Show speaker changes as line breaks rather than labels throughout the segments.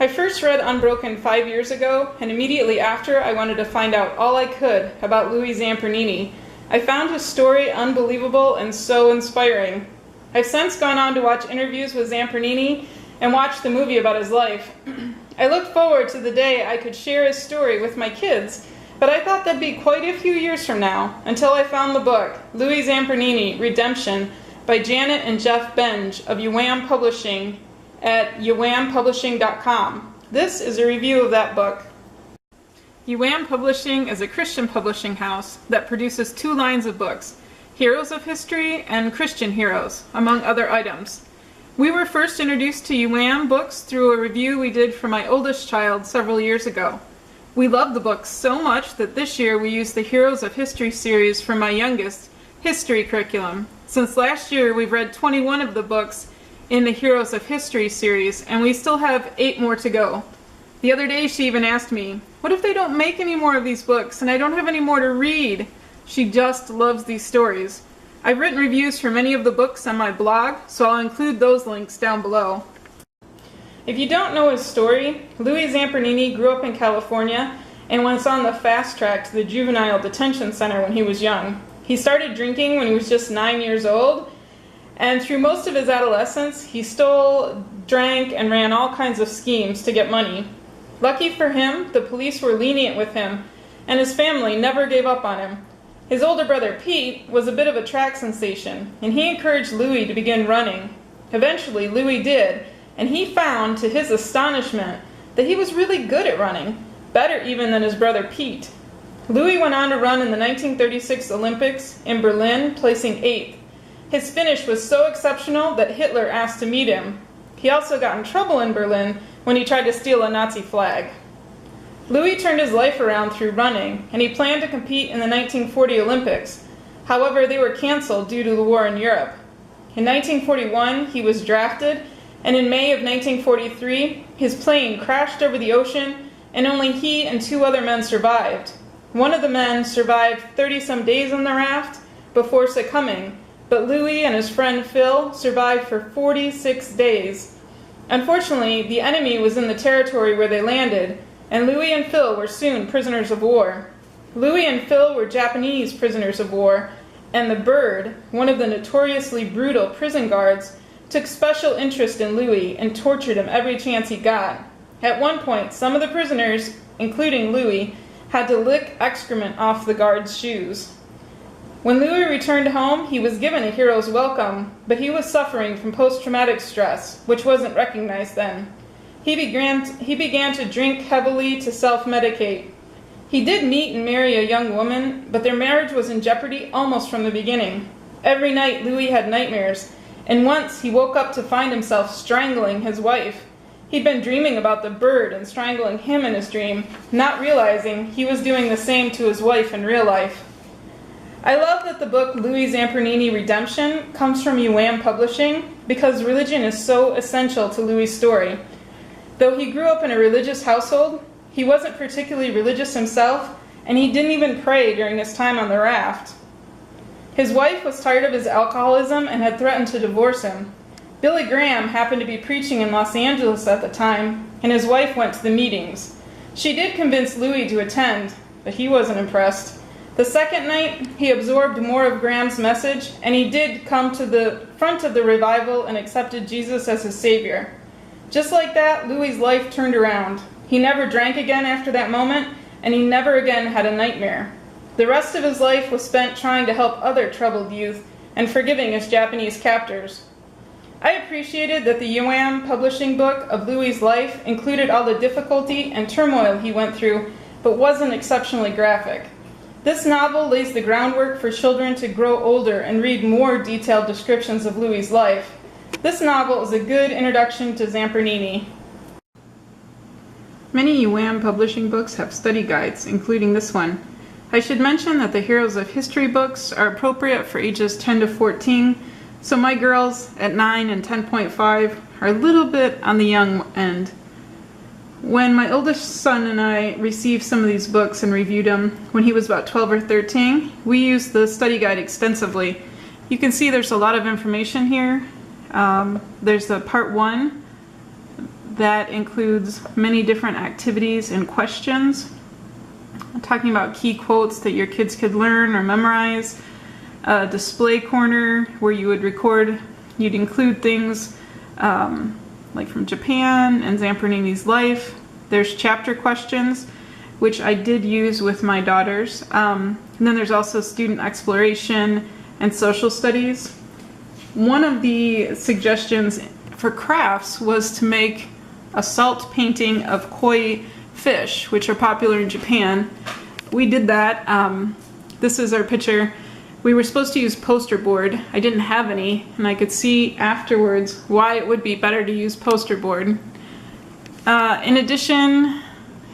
I first read Unbroken 5 years ago, and immediately after I wanted to find out all I could about Louis Zamperini. I found his story unbelievable and so inspiring. I've since gone on to watch interviews with Zamperini and watch the movie about his life. I looked forward to the day I could share his story with my kids, but I thought that'd be quite a few years from now, until I found the book, Louis Zamperini, Redemption, by Janet and Geoff Benge of YWAM Publishing at YWAMpublishing.com. This is a review of that book. YWAM Publishing is a Christian publishing house that produces 2 lines of books, Heroes of History and Christian Heroes, among other items. We were first introduced to YWAM books through a review we did for my oldest child several years ago. We loved the books so much that this year we used the Heroes of History series for my youngest history curriculum. Since last year we've read 21 of the books in the Heroes of History series, and we still have 8 more to go. The other day she even asked me, what if they don't make any more of these books and I don't have any more to read? She just loves these stories. I've written reviews for many of the books on my blog, so I'll include those links down below. If you don't know his story, Louis Zamperini grew up in California and was on the fast track to the juvenile detention center when he was young. He started drinking when he was just 9 years old, and through most of his adolescence, he stole, drank, and ran all kinds of schemes to get money. Lucky for him, the police were lenient with him, and his family never gave up on him. His older brother Pete was a bit of a track sensation, and he encouraged Louis to begin running. Eventually, Louis did, and he found, to his astonishment, that he was really good at running, better even than his brother Pete. Louis went on to run in the 1936 Olympics in Berlin, placing 8th. His finish was so exceptional that Hitler asked to meet him. He also got in trouble in Berlin when he tried to steal a Nazi flag. Louis turned his life around through running, and he planned to compete in the 1940 Olympics. However, they were canceled due to the war in Europe. In 1941, he was drafted, and in May of 1943, his plane crashed over the ocean, and only he and 2 other men survived. One of the men survived 30-some days on the raft before succumbing, but Louis and his friend Phil survived for 46 days. Unfortunately, the enemy was in the territory where they landed, and Louis and Phil were soon prisoners of war. Louis and Phil were Japanese prisoners of war, and the Bird, one of the notoriously brutal prison guards, took special interest in Louis and tortured him every chance he got. At one point, some of the prisoners, including Louis, had to lick excrement off the guards' shoes. When Louis returned home, he was given a hero's welcome, but he was suffering from post-traumatic stress, which wasn't recognized then. He began to drink heavily to self-medicate. He did meet and marry a young woman, but their marriage was in jeopardy almost from the beginning. Every night Louis had nightmares, and once he woke up to find himself strangling his wife. He'd been dreaming about the Bird and strangling him in his dream, not realizing he was doing the same to his wife in real life. I love that the book Louis Zamperini, Redemption comes from YWAM Publishing because religion is so essential to Louis' story. Though he grew up in a religious household, he wasn't particularly religious himself, and he didn't even pray during his time on the raft. His wife was tired of his alcoholism and had threatened to divorce him. Billy Graham happened to be preaching in Los Angeles at the time, and his wife went to the meetings. She did convince Louis to attend, but he wasn't impressed. The second night, he absorbed more of Graham's message, and he did come to the front of the revival and accepted Jesus as his Savior. Just like that, Louis' life turned around. He never drank again after that moment, and he never again had a nightmare. The rest of his life was spent trying to help other troubled youth and forgiving his Japanese captors. I appreciated that the YWAM Publishing book of Louis' life included all the difficulty and turmoil he went through, but wasn't exceptionally graphic. This novel lays the groundwork for children to grow older and read more detailed descriptions of Louis' life. This novel is a good introduction to Zamperini. Many YWAM Publishing books have study guides, including this one. I should mention that the Heroes of History books are appropriate for ages 10 to 14, so my girls at 9 and 10.5 are a little bit on the young end. When my oldest son and I received some of these books and reviewed them when he was about 12 or 13, we used the study guide extensively. You can see there's a lot of information here. There's the part 1 that includes many different activities and questions. I'm talking about key quotes that your kids could learn or memorize. A display corner where you would record, you'd include things like from Japan and Zamperini's life. There's chapter questions, which I did use with my daughters. And then there's also student exploration and social studies. One of the suggestions for crafts was to make a salt painting of koi fish, which are popular in Japan. We did that. This is our picture. We were supposed to use poster board. I didn't have any, and I could see afterwards why it would be better to use poster board. In addition,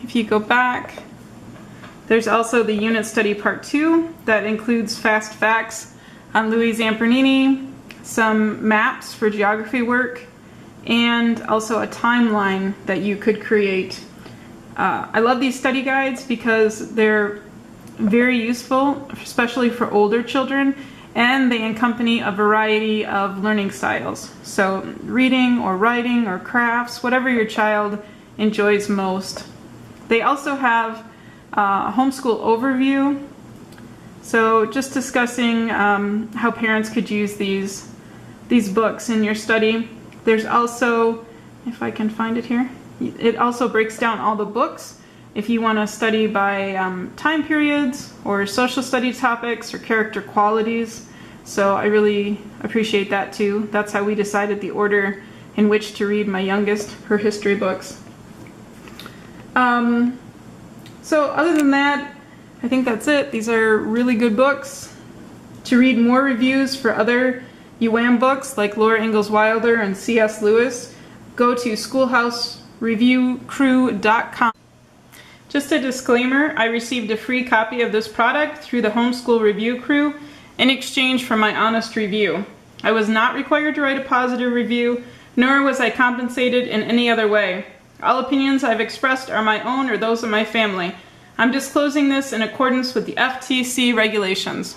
if you go back, there's also the unit study part 2 that includes fast facts on Louis Zamperini, some maps for geography work, and also a timeline that you could create. I love these study guides because they're very useful, especially for older children, and they accompany a variety of learning styles. So reading or writing or crafts, whatever your child enjoys most. They also have a homeschool overview, so just discussing how parents could use these books in your study. There's also, if I can find it here, it also breaks down all the books if you want to study by time periods or social study topics or character qualities. So I really appreciate that too. That's how we decided the order in which to read my youngest her history books. So other than that, I think that's it. These are really good books. To read more reviews for other YWAM books like Laura Ingalls Wilder and C.S. Lewis, go to schoolhousereviewcrew.com. Just a disclaimer, I received a free copy of this product through the Homeschool Review Crew in exchange for my honest review. I was not required to write a positive review, nor was I compensated in any other way. All opinions I've expressed are my own or those of my family. I'm disclosing this in accordance with the FTC regulations.